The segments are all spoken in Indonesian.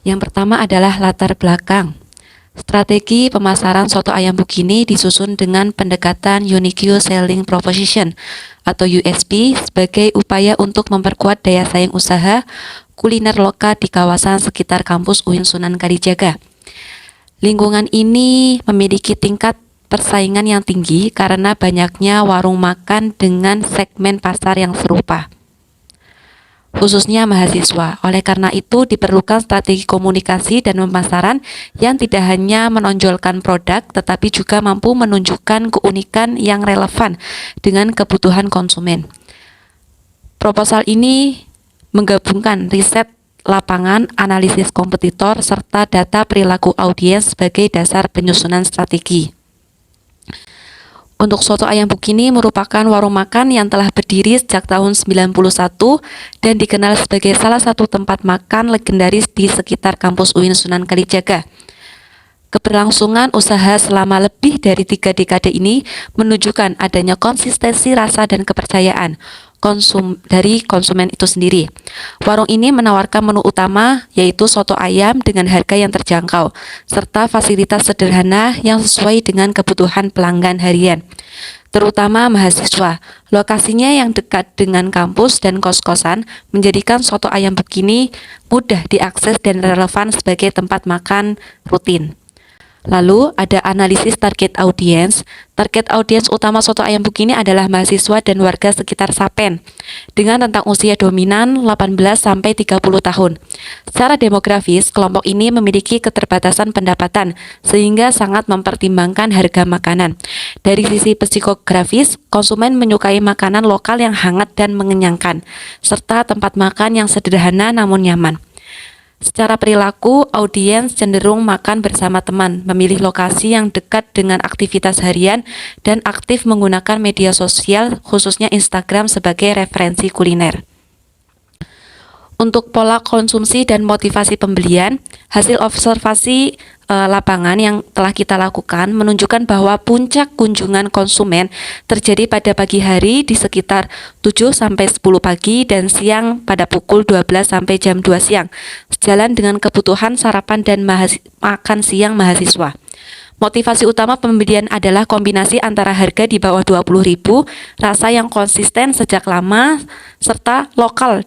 Yang pertama adalah latar belakang. Strategi pemasaran soto ayam Bugini disusun dengan pendekatan Unique Selling Proposition atau USP sebagai upaya untuk memperkuat daya saing usaha kuliner lokal di kawasan sekitar kampus UIN Sunan Kalijaga. Lingkungan ini memiliki tingkat persaingan yang tinggi karena banyaknya warung makan dengan segmen pasar yang serupa, khususnya mahasiswa. Oleh karena itu, diperlukan strategi komunikasi dan pemasaran yang tidak hanya menonjolkan produk, tetapi juga mampu menunjukkan keunikan yang relevan dengan kebutuhan konsumen. Proposal ini menggabungkan riset lapangan, analisis kompetitor, serta data perilaku audiens sebagai dasar penyusunan strategi. Untuk soto ayam Bugini merupakan warung makan yang telah berdiri sejak tahun 91 dan dikenal sebagai salah satu tempat makan legendaris di sekitar kampus UIN Sunan Kalijaga. Keberlangsungan usaha selama lebih dari 3 dekade ini menunjukkan adanya konsistensi rasa dan kepercayaan dari konsumen itu sendiri. Warung ini menawarkan menu utama yaitu soto ayam dengan harga yang terjangkau, serta fasilitas sederhana yang sesuai dengan kebutuhan pelanggan harian, terutama mahasiswa. Lokasinya yang dekat dengan kampus dan kos-kosan menjadikan soto ayam Bugini mudah diakses dan relevan sebagai tempat makan rutin. Lalu ada analisis target audiens. Target audiens utama soto ayam Bugini adalah mahasiswa dan warga sekitar Sapen dengan rentang usia dominan 18-30 tahun. Secara demografis, kelompok ini memiliki keterbatasan pendapatan sehingga sangat mempertimbangkan harga makanan. Dari sisi psikografis, konsumen menyukai makanan lokal yang hangat dan mengenyangkan, serta tempat makan yang sederhana namun nyaman. Secara perilaku, audiens cenderung makan bersama teman, memilih lokasi yang dekat dengan aktivitas harian, dan aktif menggunakan media sosial, khususnya Instagram sebagai referensi kuliner. Untuk pola konsumsi dan motivasi pembelian, hasil observasi lapangan yang telah kita lakukan menunjukkan bahwa puncak kunjungan konsumen terjadi pada pagi hari di sekitar 7-10 pagi dan siang pada pukul 12 sampai jam 2 siang, sejalan dengan kebutuhan sarapan dan makan siang mahasiswa. Motivasi utama pembelian adalah kombinasi antara harga di bawah 20.000, rasa yang konsisten sejak lama, serta lokal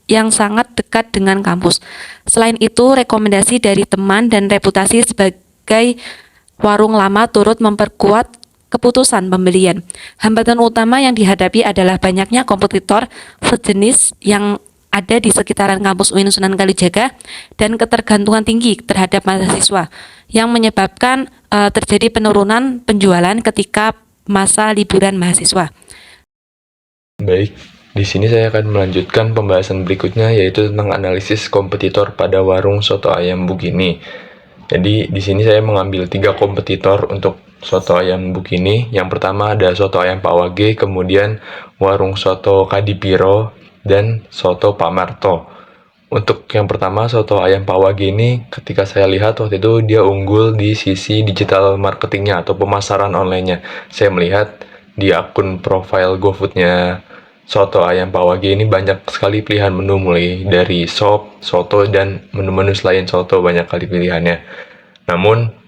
yang sangat dekat dengan kampus. Selain itu, rekomendasi dari teman dan reputasi sebagai warung lama turut memperkuat keputusan pembelian. Hambatan utama yang dihadapi adalah banyaknya kompetitor sejenis yang ada di sekitaran kampus UIN Sunan Kalijaga dan ketergantungan tinggi terhadap mahasiswa yang menyebabkan terjadi penurunan penjualan ketika masa liburan mahasiswa. Baik, di sini saya akan melanjutkan pembahasan berikutnya yaitu tentang analisis kompetitor pada warung soto ayam Bugini. Jadi di sini saya mengambil 3 kompetitor untuk soto ayam Bugini. Yang pertama ada soto ayam Pak Wage, kemudian warung soto Kadipiro, dan soto Pak Marto. Untuk yang pertama, soto ayam Pak Wage ini ketika saya lihat waktu itu dia unggul di sisi digital marketingnya atau pemasaran online-nya. Saya melihat di akun profile GoFood-nya soto ayam Pak Wage ini banyak sekali pilihan menu mulai dari sop, soto, dan menu-menu selain soto banyak kali pilihannya. Namun,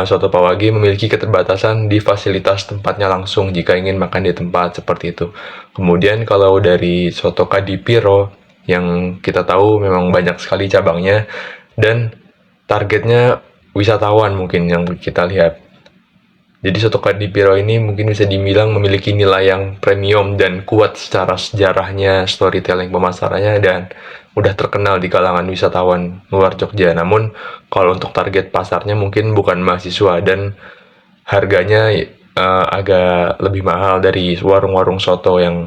soto Pak Wage memiliki keterbatasan di fasilitas tempatnya langsung jika ingin makan di tempat seperti itu. Kemudian kalau dari soto Kadipiro yang kita tahu memang banyak sekali cabangnya dan targetnya wisatawan mungkin yang kita lihat. Jadi soto Kadipiro ini mungkin bisa dibilang memiliki nilai yang premium dan kuat secara sejarahnya, storytelling pemasarannya, dan udah terkenal di kalangan wisatawan luar Jogja. Namun kalau untuk target pasarnya mungkin bukan mahasiswa dan harganya agak lebih mahal dari warung-warung soto yang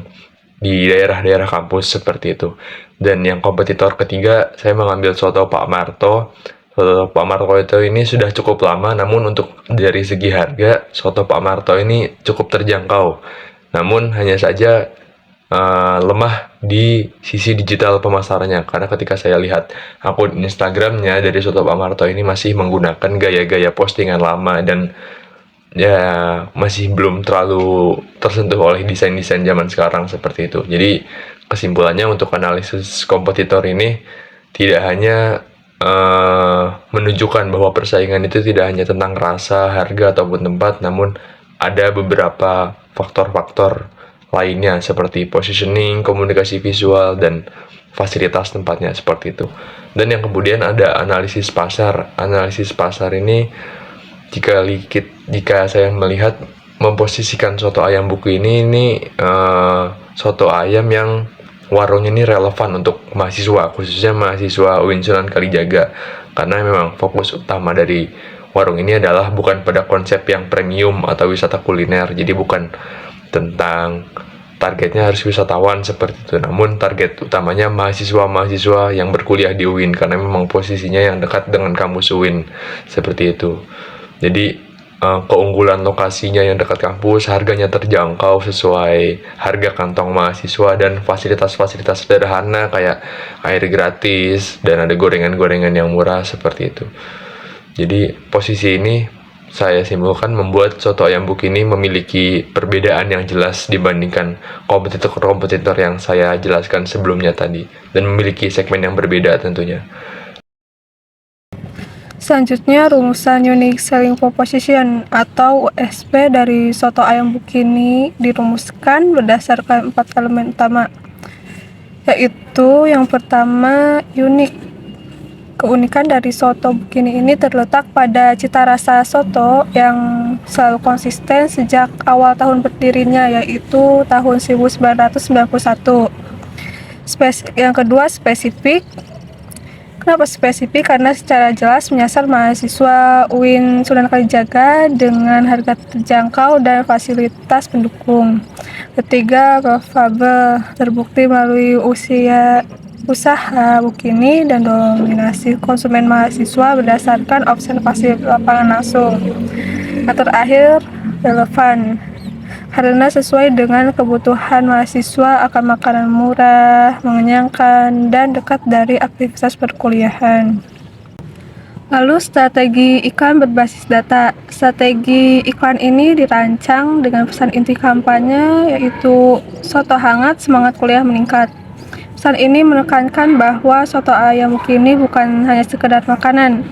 di daerah-daerah kampus seperti itu. Dan yang kompetitor ketiga saya mengambil soto Pak Marto. Soto Pak Marto itu ini sudah cukup lama, namun untuk dari segi harga soto Pak Marto ini cukup terjangkau. Namun hanya saja lemah di sisi digital pemasarannya, karena ketika saya lihat akun Instagramnya dari soto Pak Marto ini masih menggunakan gaya-gaya postingan lama dan ya masih belum terlalu tersentuh oleh desain-desain zaman sekarang seperti itu. Jadi kesimpulannya untuk analisis kompetitor ini tidak hanya menunjukkan bahwa persaingan itu tidak hanya tentang rasa, harga, ataupun tempat, namun ada beberapa faktor-faktor lainnya seperti positioning, komunikasi visual, dan fasilitas tempatnya seperti itu. Dan yang kemudian ada analisis pasar. Analisis pasar ini jika saya melihat memposisikan soto ayam buku ini soto ayam yang warungnya ini relevan untuk mahasiswa, khususnya mahasiswa UIN Sunan Kalijaga, karena memang fokus utama dari warung ini adalah bukan pada konsep yang premium atau wisata kuliner, jadi bukan tentang targetnya harus wisatawan seperti itu, namun target utamanya mahasiswa-mahasiswa yang berkuliah di UIN, karena memang posisinya yang dekat dengan kampus UIN seperti itu. Jadi keunggulan lokasinya yang dekat kampus, harganya terjangkau sesuai harga kantong mahasiswa, dan fasilitas-fasilitas sederhana kayak air gratis dan ada gorengan-gorengan yang murah seperti itu. Jadi posisi ini saya simpulkan membuat soto ayam buk ini memiliki perbedaan yang jelas dibandingkan kompetitor-kompetitor yang saya jelaskan sebelumnya tadi, dan memiliki segmen yang berbeda tentunya. Selanjutnya, rumusan Unique Selling Proposition atau USP dari soto ayam buk ini dirumuskan berdasarkan 4 elemen utama, yaitu yang pertama, unik. Keunikan dari soto bukini ini terletak pada cita rasa soto yang selalu konsisten sejak awal tahun berdirinya, yaitu tahun 1991. Yang kedua, spesifik. Kenapa spesifik? Karena secara jelas menyasar mahasiswa UIN Sunan Kalijaga dengan harga terjangkau dan fasilitas pendukung. Ketiga, profitable. Terbukti melalui usaha bukini dan dominasi konsumen mahasiswa berdasarkan observasi lapangan langsung. Yang terakhir, relevan, karena sesuai dengan kebutuhan mahasiswa akan makanan murah, mengenyangkan, dan dekat dari aktivitas perkuliahan. Lalu strategi iklan berbasis data. Strategi iklan ini dirancang dengan pesan inti kampanye, yaitu soto hangat, semangat kuliah meningkat. Pesan ini menekankan bahwa soto ayam bukini bukan hanya sekedar makanan,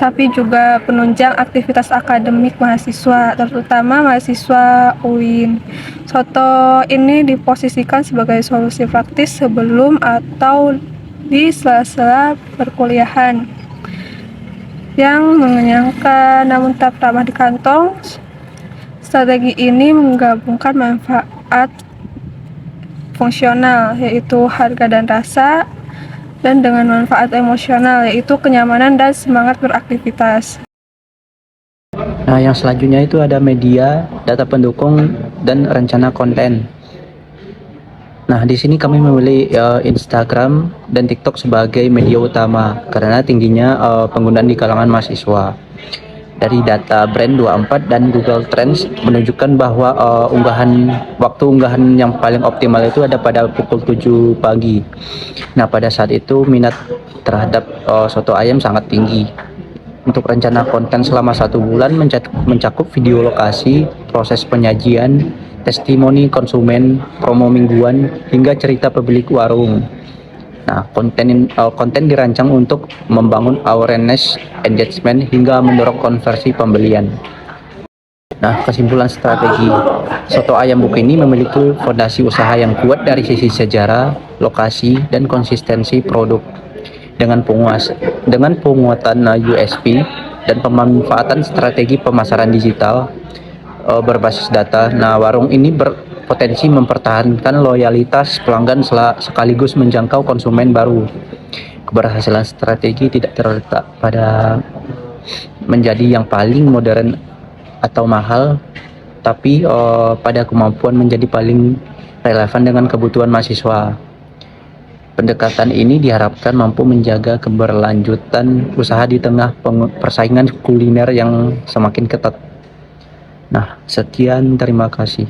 tapi juga penunjang aktivitas akademik mahasiswa, terutama mahasiswa UIN. Soto ini diposisikan sebagai solusi praktis sebelum atau di sela-sela perkuliahan, yang mengenyangkan namun tetap ramah di kantong. Strategi ini menggabungkan manfaat fungsional, yaitu harga dan rasa, dan dengan manfaat emosional, yaitu kenyamanan dan semangat beraktivitas. Nah, yang selanjutnya itu ada media, data pendukung, dan rencana konten. Nah, di sini kami memilih Instagram dan TikTok sebagai media utama karena tingginya penggunaan di kalangan mahasiswa. Dari data Brand24 dan Google Trends menunjukkan bahwa waktu unggahan yang paling optimal itu ada pada pukul 7 pagi. Nah, pada saat itu minat terhadap soto ayam sangat tinggi. Untuk rencana konten selama 1 bulan mencakup video lokasi, proses penyajian, testimoni konsumen, promo mingguan, hingga cerita pemilik warung. Nah, konten dirancang untuk membangun awareness, engagement, hingga mendorong konversi pembelian. Nah, kesimpulan strategi, soto ayam buk ini memiliki fondasi usaha yang kuat dari sisi sejarah, lokasi, dan konsistensi produk. Dengan penguatan USP dan pemanfaatan strategi pemasaran digital berbasis data, nah warung ini berpotensi mempertahankan loyalitas pelanggan sekaligus menjangkau konsumen baru. Keberhasilan strategi tidak terletak pada menjadi yang paling modern atau mahal, tapi pada kemampuan menjadi paling relevan dengan kebutuhan mahasiswa. Pendekatan ini diharapkan mampu menjaga keberlanjutan usaha di tengah persaingan kuliner yang semakin ketat. Nah, sekian, terima kasih.